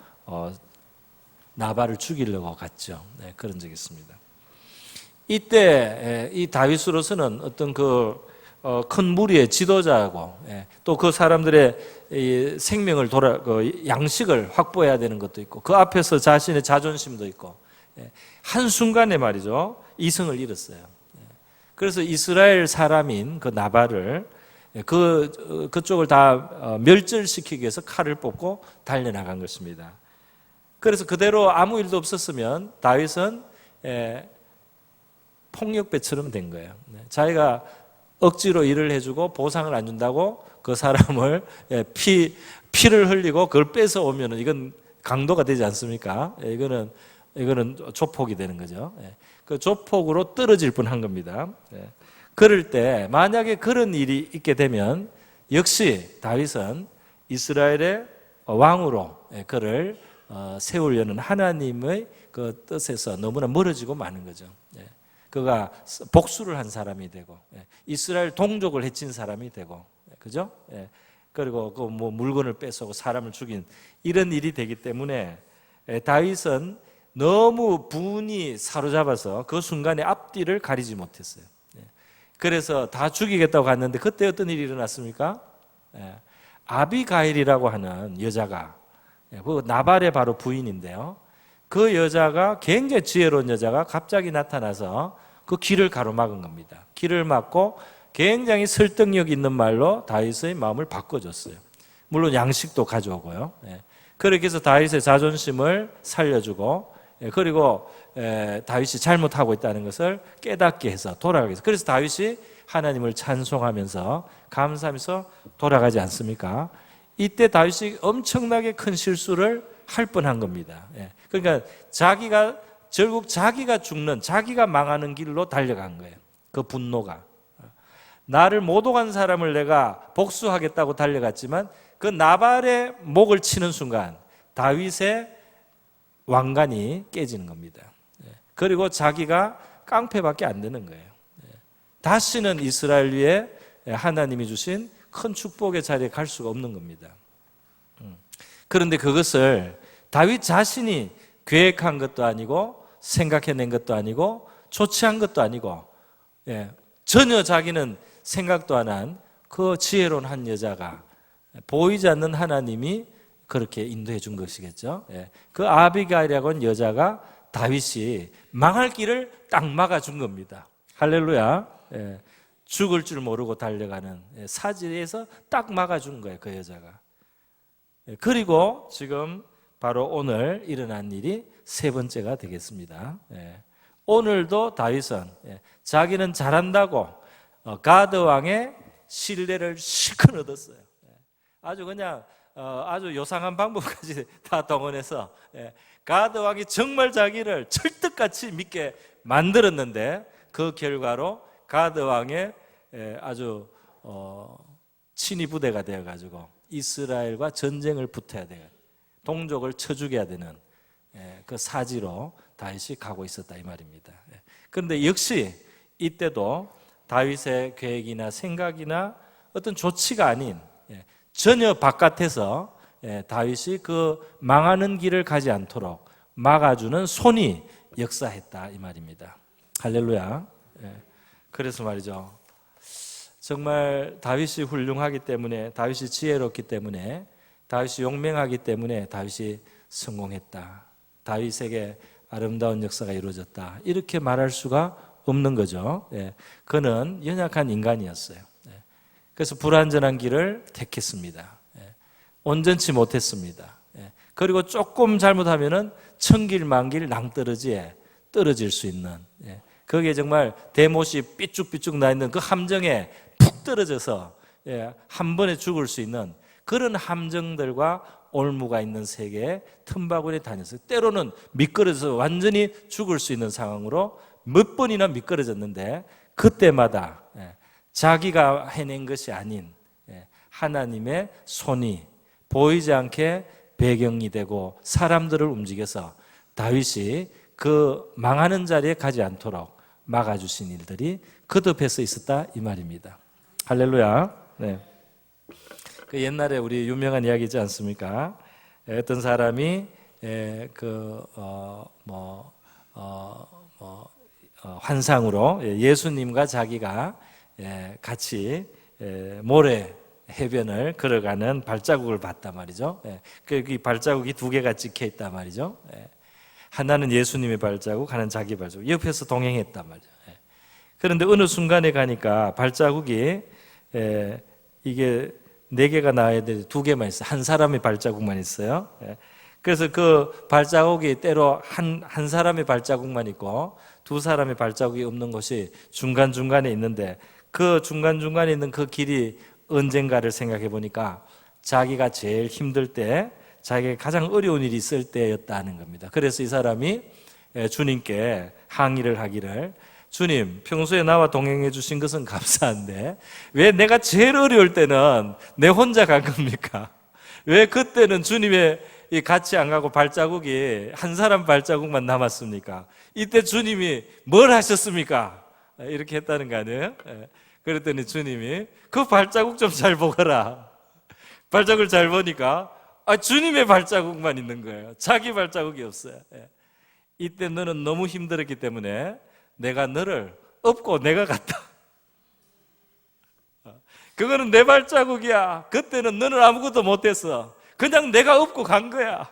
나발을 죽이려고 갔죠. 그런 적이 있습니다. 이때 이 다윗으로서는 어떤 큰 무리의 지도자고 또 그 사람들의 생명을 양식을 확보해야 되는 것도 있고 그 앞에서 자신의 자존심도 있고 한순간에 말이죠 이성을 잃었어요. 그래서 이스라엘 사람인 그 나발을 그쪽을 다 멸절시키기 위해서 칼을 뽑고 달려나간 것입니다. 그래서 그대로 아무 일도 없었으면 다윗은 폭력배처럼 된 거예요. 자기가 억지로 일을 해주고 보상을 안 준다고 그 사람을 피를 흘리고 그걸 뺏어 오면은 이건 강도가 되지 않습니까? 이거는 조폭이 되는 거죠. 그 조폭으로 떨어질 뻔한 겁니다. 그럴 때 만약에 그런 일이 있게 되면 역시 다윗은 이스라엘의 왕으로 그를 세우려는 하나님의 그 뜻에서 너무나 멀어지고 마는 거죠. 그가 복수를 한 사람이 되고 이스라엘 동족을 해친 사람이 되고 그죠? 그리고 그 물건을 뺏어고 사람을 죽인 이런 일이 되기 때문에 다윗은 너무 분이 사로잡아서 그 순간에 앞뒤를 가리지 못했어요. 그래서 다 죽이겠다고 갔는데 그때 어떤 일이 일어났습니까? 아비가일이라고 하는 여자가 그 나발의 바로 부인인데요. 그 여자가 굉장히 지혜로운 여자가 갑자기 나타나서 그 길을 가로막은 겁니다. 길을 막고 굉장히 설득력 있는 말로 다윗의 마음을 바꿔줬어요. 물론 양식도 가져오고요. 그렇게 해서 다윗의 자존심을 살려주고, 그리고 다윗이 잘못하고 있다는 것을 깨닫게 해서 돌아가게 해서, 그래서 다윗이 하나님을 찬송하면서 감사하면서 돌아가지 않습니까? 이때 다윗이 엄청나게 큰 실수를 할 뻔한 겁니다. 그러니까 결국 자기가 죽는, 자기가 망하는 길로 달려간 거예요. 그 분노가. 나를 못 오간 사람을 내가 복수하겠다고 달려갔지만 그 나발의 목을 치는 순간 다윗의 왕관이 깨지는 겁니다. 그리고 자기가 깡패밖에 안 되는 거예요. 다시는 이스라엘 위에 하나님이 주신 큰 축복의 자리에 갈 수가 없는 겁니다. 그런데 그것을 다윗 자신이 계획한 것도 아니고 생각해낸 것도 아니고 조치한 것도 아니고, 전혀 자기는 생각도 안 한 그 지혜로운 한 여자가, 보이지 않는 하나님이 그렇게 인도해 준 것이겠죠. 그 아비가일이라고 하는 여자가 다윗이 망할 길을 딱 막아준 겁니다. 할렐루야. 죽을 줄 모르고 달려가는 사지에서 딱 막아준 거예요, 그 여자가. 그리고 지금 바로 오늘 일어난 일이 세 번째가 되겠습니다. 오늘도 다윗은 자기는 잘한다고 가드 왕의 신뢰를 실컷 얻었어요. 아주 그냥 아주 요상한 방법까지 다 동원해서 가드 왕이 정말 자기를 철떡같이 믿게 만들었는데, 그 결과로 가드 왕의 아주 친위 부대가 되어가지고 이스라엘과 전쟁을 붙어야 돼요. 동족을 쳐 죽여야 되는 그 사지로 다윗이 가고 있었다 이 말입니다. 그런데 역시 이때도 다윗의 계획이나 생각이나 어떤 조치가 아닌 전혀 바깥에서 다윗이 그 망하는 길을 가지 않도록 막아주는 손이 역사했다 이 말입니다. 할렐루야. 그래서 말이죠, 정말 다윗이 훌륭하기 때문에, 다윗이 지혜롭기 때문에, 다윗이 용맹하기 때문에 다윗이 성공했다, 다윗에게 아름다운 역사가 이루어졌다, 이렇게 말할 수가 없는 거죠. 그는 연약한 인간이었어요. 그래서 불완전한 길을 택했습니다. 온전치 못했습니다. 그리고 조금 잘못하면은 천길만길 낭떠러지에 떨어질 수 있는, 거기에 정말 대못이 삐쭉삐쭉 나 있는 그 함정에 푹 떨어져서 한 번에 죽을 수 있는 그런 함정들과 올무가 있는 세계에 틈바구니에 다녔어요. 때로는 미끄러져서 완전히 죽을 수 있는 상황으로 몇 번이나 미끄러졌는데, 그때마다 자기가 해낸 것이 아닌 하나님의 손이 보이지 않게 배경이 되고 사람들을 움직여서 다윗이 그 망하는 자리에 가지 않도록 막아주신 일들이 거듭해서 있었다 이 말입니다. 할렐루야. 그 옛날에 우리 유명한 이야기지 않습니까? 어떤 사람이 환상으로 예수님과 자기가 같이 모래 해변을 걸어가는 발자국을 봤단 말이죠. 그 발자국이 두 개가 찍혀 있단 말이죠. 하나는 예수님의 발자국, 하나는 자기 발자국. 옆에서 동행했단 말이죠. 그런데 어느 순간에 가니까 발자국이 이게 네 개가 나와야 되는데 두 개만 있어요. 한 사람의 발자국만 있어요. 그래서 그 발자국이 때로 한 사람의 발자국만 있고 두 사람의 발자국이 없는 곳이 중간중간에 있는데, 그 중간중간에 있는 그 길이 언젠가를 생각해 보니까 자기가 제일 힘들 때, 자기가 가장 어려운 일이 있을 때였다는 겁니다. 그래서 이 사람이 주님께 항의를 하기를, 주님, 평소에 나와 동행해 주신 것은 감사한데 왜 내가 제일 어려울 때는 내 혼자 간 겁니까? 왜 그때는 주님의 같이 안 가고 발자국이 한 사람 발자국만 남았습니까? 이때 주님이 뭘 하셨습니까? 이렇게 했다는 거 아니에요? 그랬더니 주님이 그 발자국 좀 잘 보거라. 발자국을 잘 보니까 주님의 발자국만 있는 거예요. 자기 발자국이 없어요. 이때 너는 너무 힘들었기 때문에 내가 너를 업고 내가 갔다. 그거는 내 발자국이야. 그때는 너는 아무것도 못했어. 그냥 내가 업고 간 거야.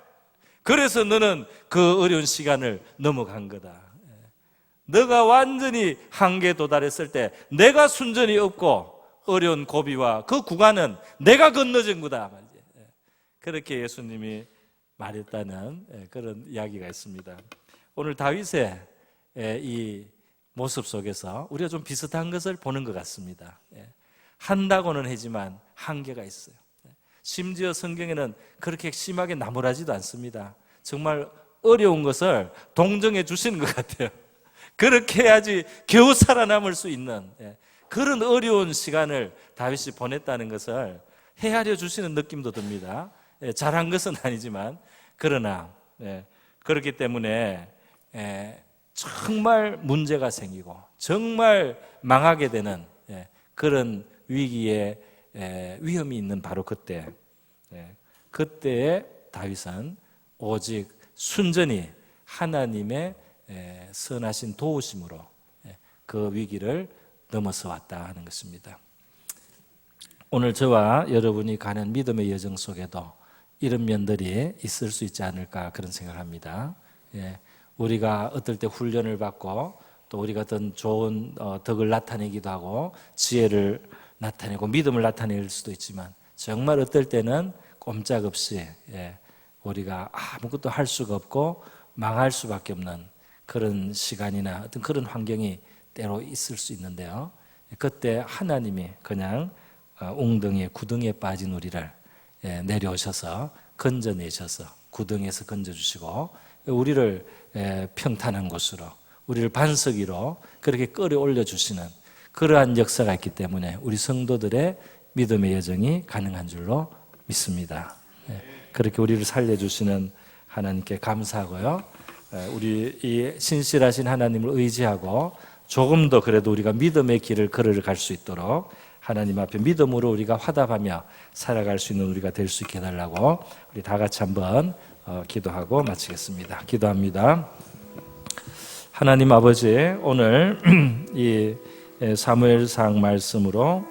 그래서 너는 그 어려운 시간을 넘어간 거다. 너가 완전히 한계에 도달했을 때 내가 순전히 업고 어려운 고비와 그 구간은 내가 건너준 거다. 그렇게 예수님이 말했다는 그런 이야기가 있습니다. 오늘 다윗의 이 모습 속에서 우리가 좀 비슷한 것을 보는 것 같습니다. 한다고는 하지만 한계가 있어요. 심지어 성경에는 그렇게 심하게 나무라지도 않습니다. 정말 어려운 것을 동정해 주시는 것 같아요. 그렇게 해야지 겨우 살아남을 수 있는 그런 어려운 시간을 다윗이 보냈다는 것을 헤아려 주시는 느낌도 듭니다. 잘한 것은 아니지만 그러나 그렇기 때문에 정말 문제가 생기고 정말 망하게 되는 그런 위기에 위험이 있는 바로 그때에 다윗은 오직 순전히 하나님의 선하신 도우심으로 그 위기를 넘어서 왔다 하는 것입니다. 오늘 저와 여러분이 가는 믿음의 여정 속에도 이런 면들이 있을 수 있지 않을까 그런 생각을 합니다. 우리가 어떨 때 훈련을 받고 또 우리가 어떤 좋은 덕을 나타내기도 하고 지혜를 나타내고 믿음을 나타낼 수도 있지만 정말 어떨 때는 꼼짝없이 우리가 아무것도 할 수가 없고 망할 수밖에 없는 그런 시간이나 어떤 그런 환경이 때로 있을 수 있는데요. 그때 하나님이 그냥 웅덩이에 구덩이에 빠진 우리를 내려오셔서 건져내셔서 구덩이에서 건져주시고 우리를 평탄한 곳으로 우리를 반석 위로 그렇게 끌어올려 주시는 그러한 역사가 있기 때문에 우리 성도들의 믿음의 여정이 가능한 줄로 믿습니다. 그렇게 우리를 살려주시는 하나님께 감사하고요. 우리 이 신실하신 하나님을 의지하고 조금 더 그래도 우리가 믿음의 길을 걸어갈 수 있도록 하나님 앞에 믿음으로 우리가 화답하며 살아갈 수 있는 우리가 될 수 있게 해달라고 우리 다 같이 한번 기도하고 마치겠습니다. 기도합니다. 하나님 아버지, 오늘 이 사무엘상 말씀으로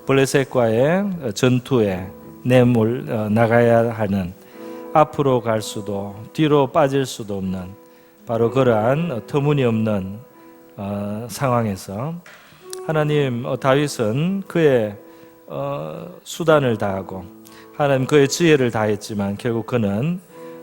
블레셋과의 전투에 나가야 하는 앞으로 갈 수도 뒤로 빠질 수도 없는 바로 그러한 터무니없는 상황에서 하나님 다윗은 그의 수단을 다하고 하나님 그의 지혜를 다했지만 결국 그는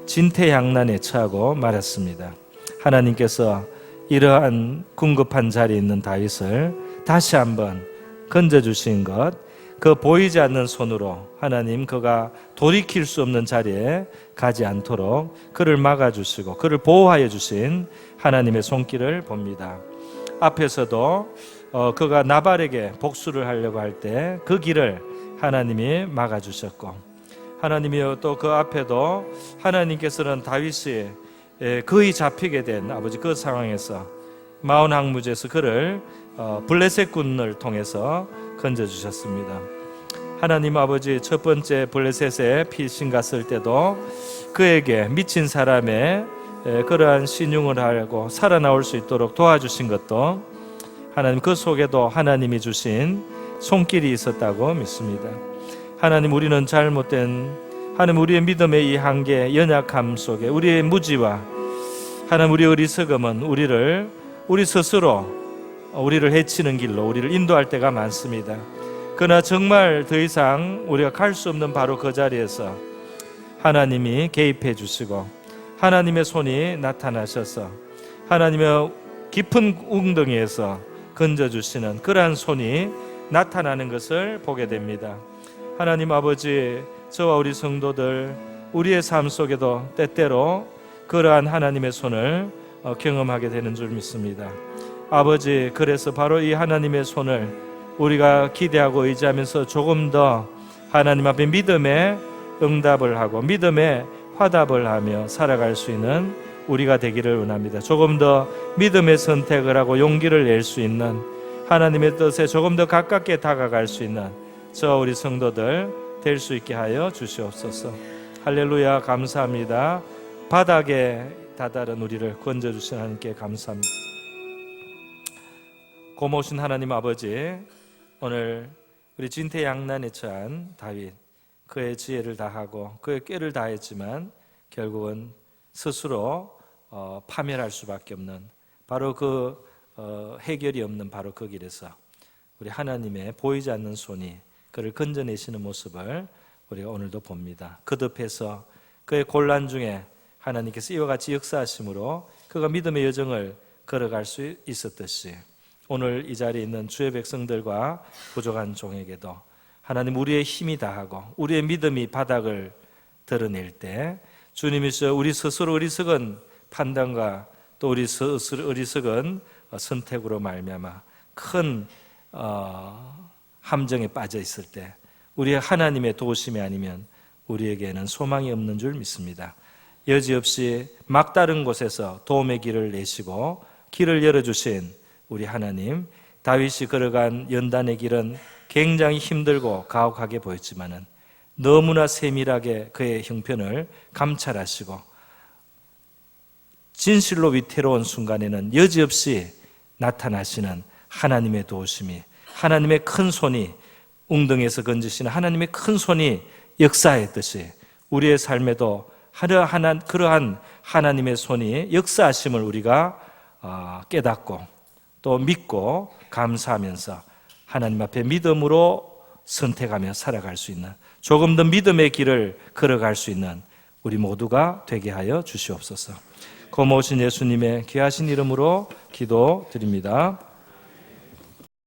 진퇴양난에 처하고 말았습니다. 하나님께서 이러한 궁급한 자리에 있는 다윗을 다시 한번 건져주신 것, 그 보이지 않는 손으로 하나님 그가 돌이킬 수 없는 자리에 가지 않도록 그를 막아주시고 그를 보호하여 주신 하나님의 손길을 봅니다. 앞에서도 그가 나발에게 복수를 하려고 할 때 그 길을 하나님이 막아주셨고 하나님이요 또 그 앞에도 하나님께서는 다윗이 거의 잡히게 된 아버지 그 상황에서 마온 항무지에서 그를 블레셋 군을 통해서 건져주셨습니다. 하나님 아버지 첫 번째 블레셋에 피신 갔을 때도 그에게 미친 사람의 그러한 신용을 하고 살아나올 수 있도록 도와주신 것도 하나님 그 속에도 하나님이 주신 손길이 있었다고 믿습니다. 하나님 우리는 잘못된 하나님 우리의 믿음의 이 한계 연약함 속에 우리의 무지와 하나님 우리의 어리석음은 우리 스스로 우리를 해치는 길로 우리를 인도할 때가 많습니다. 그러나 정말 더 이상 우리가 갈 수 없는 바로 그 자리에서 하나님이 개입해 주시고 하나님의 손이 나타나셔서 하나님의 깊은 웅덩이에서 건져주시는 그러한 손이 나타나는 것을 보게 됩니다. 하나님 아버지 저와 우리 성도들 우리의 삶 속에도 때때로 그러한 하나님의 손을 경험하게 되는 줄 믿습니다. 아버지 그래서 바로 이 하나님의 손을 우리가 기대하고 의지하면서 조금 더 하나님 앞에 믿음의 응답을 하고 믿음의 화답을 하며 살아갈 수 있는 우리가 되기를 원합니다. 조금 더 믿음의 선택을 하고 용기를 낼 수 있는 하나님의 뜻에 조금 더 가깝게 다가갈 수 있는 저 우리 성도들 될 수 있게 하여 주시옵소서. 할렐루야 감사합니다. 바닥에 다다른 우리를 건져주신 하나님께 감사합니다. 고모신 하나님 아버지 오늘 우리 진퇴양난에 처한 다윗 그의 지혜를 다하고 그의 꾀를 다했지만 결국은 스스로 파멸할 수밖에 없는 바로 그 해결이 없는 바로 그 길에서 우리 하나님의 보이지 않는 손이 그를 건져내시는 모습을 우리가 오늘도 봅니다. 거듭해서 그의 곤란 중에 하나님께서 이와 같이 역사하심으로 그가 믿음의 여정을 걸어갈 수 있었듯이 오늘 이 자리에 있는 주의 백성들과 부족한 종에게도 하나님 우리의 힘이 다하고 우리의 믿음이 바닥을 드러낼 때 주님이서 우리 스스로 어리석은 판단과 또 우리 스스로 어리석은 선택으로 말미암아 큰 함정에 빠져 있을 때 우리의 하나님의 도우심이 아니면 우리에게는 소망이 없는 줄 믿습니다. 여지없이 막다른 곳에서 도움의 길을 내시고 길을 열어주신 우리 하나님, 다윗이 걸어간 연단의 길은 굉장히 힘들고 가혹하게 보였지만은 너무나 세밀하게 그의 형편을 감찰하시고 진실로 위태로운 순간에는 여지없이 나타나시는 하나님의 도우심이, 하나님의 큰 손이, 웅덩이에서 건지시는 하나님의 큰 손이 역사했듯이 우리의 삶에도 그러한 하나님의 손이 역사하심을 우리가 깨닫고 또 믿고 감사하면서 하나님 앞에 믿음으로 선택하며 살아갈 수 있는, 조금 더 믿음의 길을 걸어갈 수 있는 우리 모두가 되게 하여 주시옵소서. 고모신 예수님의 귀하신 이름으로 기도드립니다.